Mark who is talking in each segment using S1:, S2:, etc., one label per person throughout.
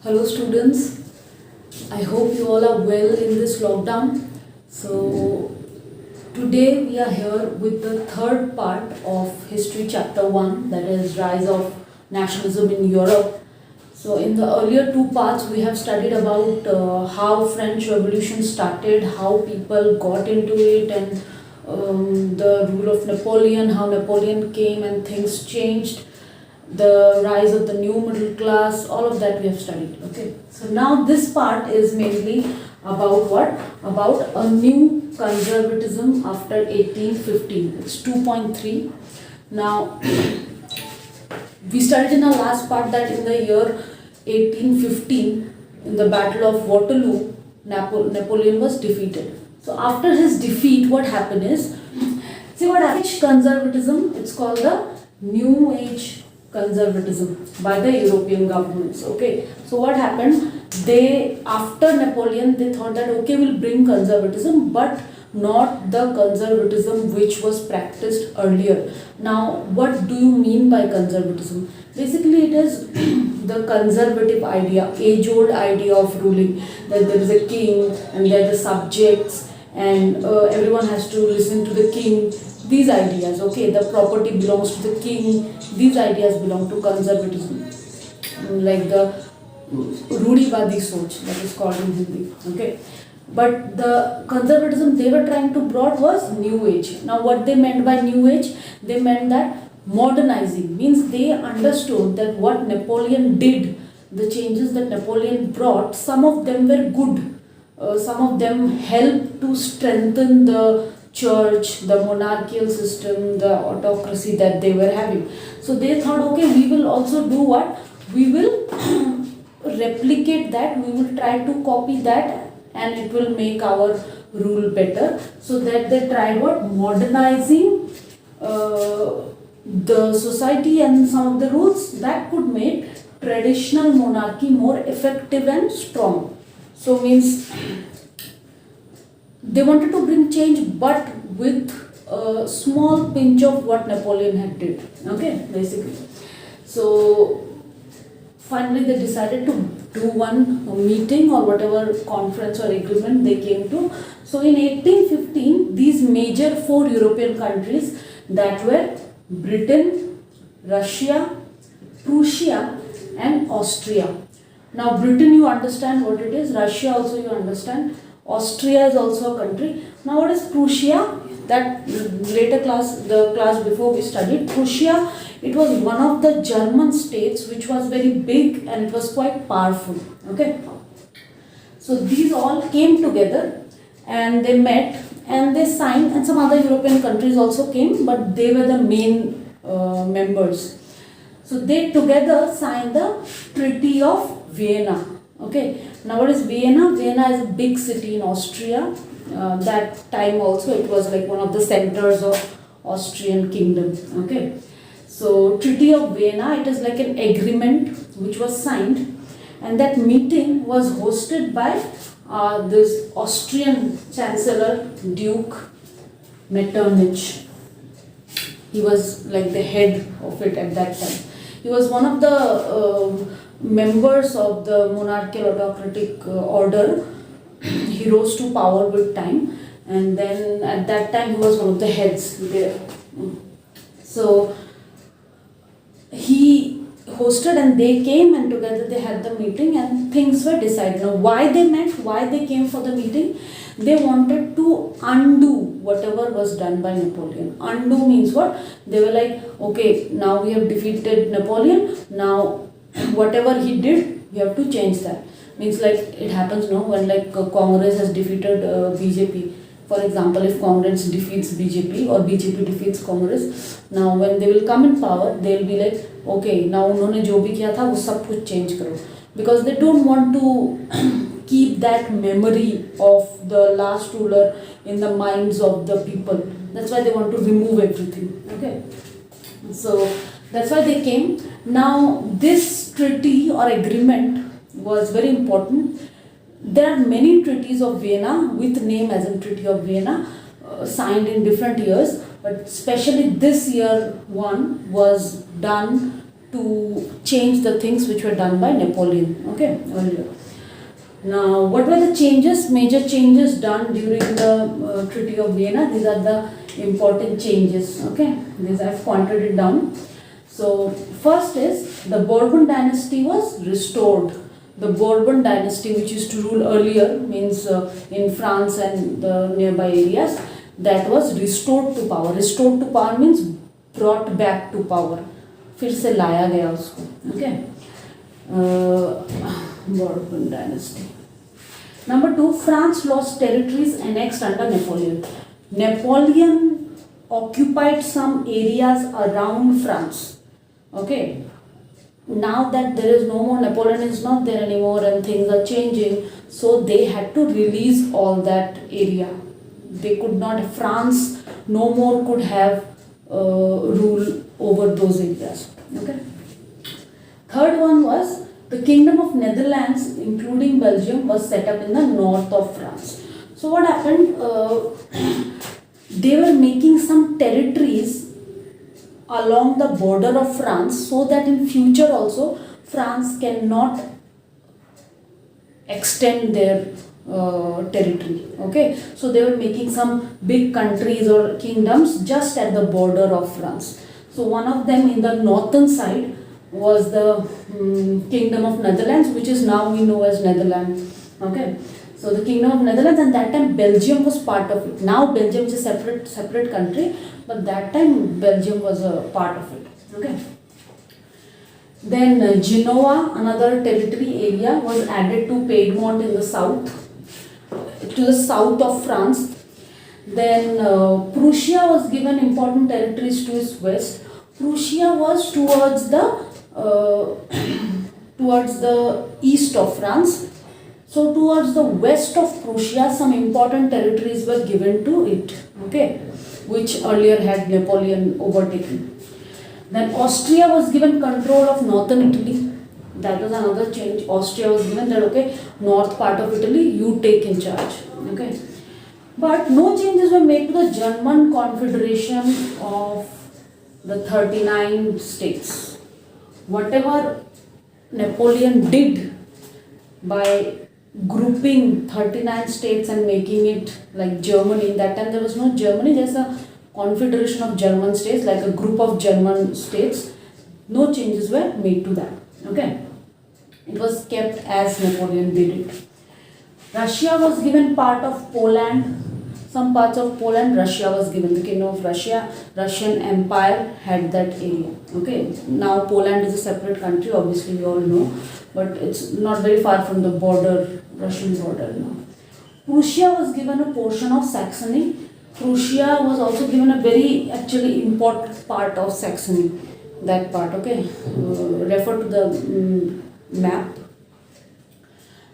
S1: Hello students, I hope you all are well in this lockdown. So today we are here with the third part of History Chapter 1, that is Rise of Nationalism in Europe. So in the earlier two parts we have studied about how French Revolution started, how people got into it, and the rule of Napoleon, how Napoleon came and things changed, the rise of the new middle class, all of that we have studied. Okay, so now this part is mainly about what? About a new conservatism after 1815. It's 2.3. Now we studied in our last part that in the year 1815, in the Battle of Waterloo, Napoleon was defeated. So after his defeat, what happened is, see what happened? Conservatism, it's called the New Age conservatism by the European governments. Okay, so what happened? They, after Napoleon, they thought that okay, we'll bring conservatism, but not the conservatism which was practiced earlier. Now, what do you mean by conservatism? Basically, it is the conservative idea, age-old idea of ruling, that there is a king and there are the subjects, and everyone has to listen to the king. These ideas, okay, the property belongs to the king, these ideas belong to conservatism, like the Rudivadi Soch, that is called in Hindi, okay. But the conservatism they were trying to brought was New Age. Now what they meant by New Age, they meant that modernizing, means they understood that what Napoleon did, the changes that Napoleon brought, some of them were good, some of them helped to strengthen the church, the monarchical system, the autocracy that they were having. So they thought, okay, we will also do what? We will replicate that, we will try to copy that, and it will make our rule better. So that they tried what? Modernizing the society and some of the rules that could make traditional monarchy more effective and strong. So means they wanted to bring change, but with a small pinch of what Napoleon had did. Okay, basically. So finally they decided to do one meeting or whatever conference or agreement they came to. So in 1815, these major four European countries, that were Britain, Russia, Prussia and Austria. Now Britain, you understand what it is, Russia also you understand, Austria is also a country. Now what is Prussia? That later class, the class before we studied, Prussia, it was one of the German states which was very big and it was quite powerful. Okay. So these all came together and they met and they signed, and some other European countries also came, but they were the main members. So they together signed the Treaty of Vienna. Okay. Now what is Vienna? Vienna is a big city in Austria. That time also it was like one of the centers of Austrian kingdom. Okay. So Treaty of Vienna, it is like an agreement which was signed, and that meeting was hosted by this Austrian Chancellor Duke Metternich. He was like the head of it at that time. He was one of the members of the monarchical autocratic order. He rose to power with time, and then at that time he was one of the heads there. So he hosted and they came and together they had the meeting and things were decided. Now why they met, why they came for the meeting? They wanted to undo whatever was done by Napoleon. Undo means what? They were like, okay, now we have defeated Napoleon, now whatever he did, we have to change that. Means like it happens no, when like Congress has defeated BJP. For example, if Congress defeats BJP or BJP defeats Congress, now when they will come in power, they will be like, okay, now उन्होंने जो भी किया था वो सब कुछ change करो, because they don't want to keep that memory of the last ruler in the minds of the people. That's why they want to remove everything. Okay, so that's why they came. Now this treaty or agreement was very important. There are many treaties of Vienna with name as in Treaty of Vienna signed in different years, but especially this year one was done to change the things which were done by Napoleon, okay, earlier. Now, what were the changes, major changes done during the Treaty of Vienna? These are the important changes, okay. These I've pointed it down. So, first is the Bourbon dynasty was restored. The Bourbon dynasty, which used to rule earlier, means in France and the nearby areas, that was restored to power. Restored to power means brought back to power. फिर से लाया गया उसको, okay. Bourbon dynasty. Number 2, France lost territories annexed under Napoleon. Napoleon occupied some areas around France, okay. Now that there is no more, Napoleon is not there anymore and things are changing, so they had to release all that area. They could not, France no more could have rule over those areas, okay. Third one was the Kingdom of Netherlands, including Belgium, was set up in the north of France. So what happened, they were making some territories along the border of France, so that in future also France cannot extend their territory, okay. So they were making some big countries or kingdoms just at the border of France. So one of them in the northern side was the Kingdom of Netherlands, which is now we know as Netherlands, okay. So the Kingdom of Netherlands, and that time Belgium was part of it. Now Belgium is a separate country, but that time Belgium was a part of it, okay. Then Genoa, another territory area, was added to Piedmont in the south, to the south of France. Then Prussia was given important territories to its west. Prussia was towards the east of France. So towards the west of Prussia, some important territories were given to it, okay, which earlier had Napoleon overtaken. Then Austria was given control of northern Italy. That was another change. Austria was given that, okay, north part of Italy, you take in charge, okay. But no changes were made to the German Confederation of the 39 states. Whatever Napoleon did by grouping 39 states and making it like Germany, in that time there was no Germany, there's a confederation of German states, like a group of German states. No changes were made to that, okay. It was kept as Napoleon did it. Russia was given part of Poland. Some parts of Poland, Russia was given. The Kingdom of Russia, Russian Empire had that area, okay. Now Poland is a separate country, obviously we all know, but it's not very far from the border, Russian border now. Prussia was given a portion of Saxony. Prussia was also given a very actually important part of Saxony, that part, okay. Refer to the map.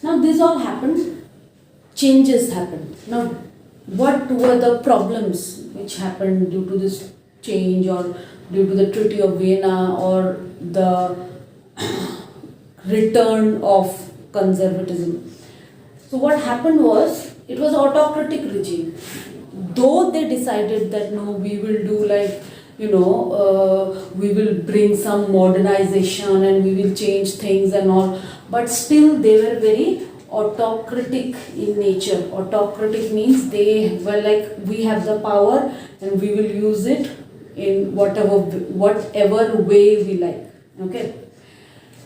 S1: Now this all happened, changes happened. Now what were the problems which happened due to this change, or due to the Treaty of Vienna, or the return of conservatism? So what happened was, it was autocratic regime. Though they decided that no, we will do like, we will bring some modernization and we will change things and all, but still they were very autocratic in nature. Autocratic means they were like, we have the power and we will use it in whatever way we like, okay.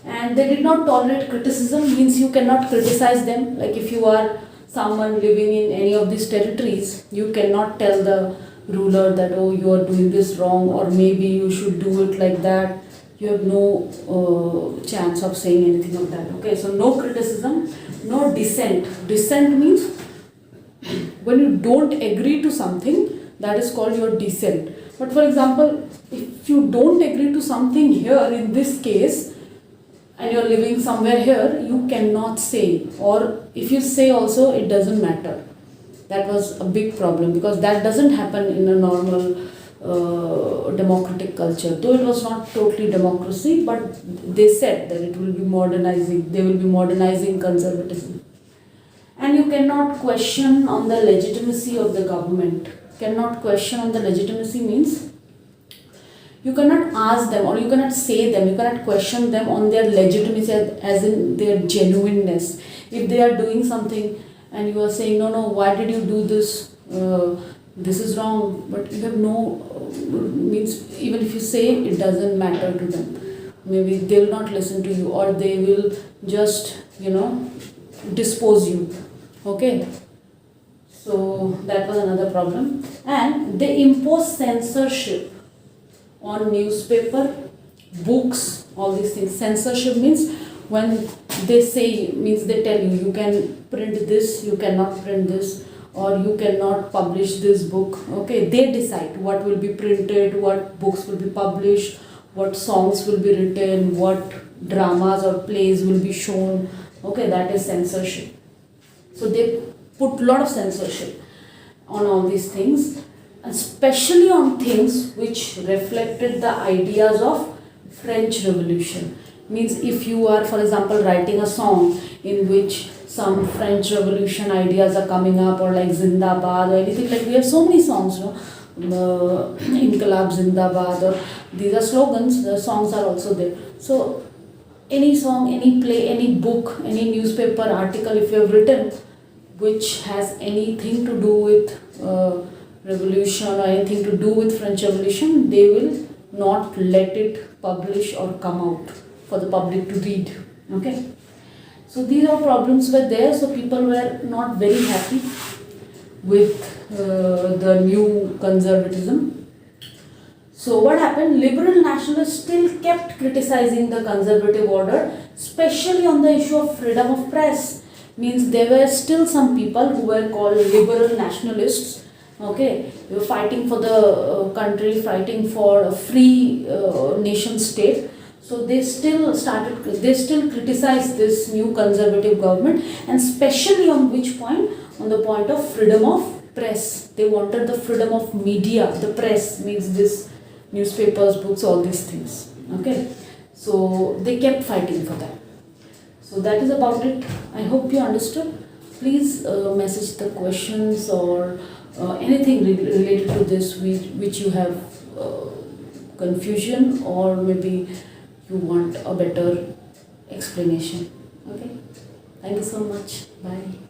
S1: And they did not tolerate criticism, means you cannot criticize them. Like if you are someone living in any of these territories, you cannot tell the ruler that, oh, you are doing this wrong, or maybe you should do it like that. You have no chance of saying anything like that, okay. So no criticism, no dissent. Dissent means when you don't agree to something, that is called your dissent. But for example, if you don't agree to something here in this case, and you are living somewhere here, you cannot say, or if you say also, it doesn't matter. That was a big problem, because that doesn't happen in a normal democratic culture. Though it was not totally democracy, but they said that it will be modernizing, they will be modernizing conservatism. And you cannot question on the legitimacy of the government. Cannot question on the legitimacy means you cannot ask them, or you cannot say them, you cannot question them on their legitimacy, as in their genuineness. If they are doing something and you are saying, no, why did you do this? This is wrong, but you have no, means even if you say, it doesn't matter to them. Maybe they will not listen to you, or they will just, dispose you. Okay. So that was another problem. And they impose censorship on newspaper, books, all these things. Censorship means when they say, means they tell you, you can print this, you cannot print this, or you cannot publish this book. Okay, they decide what will be printed, what books will be published, what songs will be written, what dramas or plays will be shown. Okay, that is censorship. So they put a lot of censorship on all these things, especially on things which reflected the ideas of French Revolution. Means if you are, for example, writing a song in which some French Revolution ideas are coming up, or like Zindabad or anything, like we have so many songs, Inqilab Zindabad, or these are slogans, the songs are also there. So any song, any play, any book, any newspaper article if you have written which has anything to do with revolution or anything to do with French Revolution, they will not let it publish or come out for the public to read. Okay. So these are problems were there, so people were not very happy with the new conservatism. So what happened? Liberal nationalists still kept criticizing the conservative order, especially on the issue of freedom of press. Means there were still some people who were called liberal nationalists. Okay, they were fighting for the country, fighting for a free nation state. So they still criticized this new conservative government, and especially on which point? On the point of freedom of press. They wanted the freedom of media. The press means this newspapers, books, all these things. Okay, so they kept fighting for that. So that is about it. I hope you understood. Please message the questions or anything related to this which you have confusion, or maybe you want a better explanation. Okay. Thank you so much. Bye.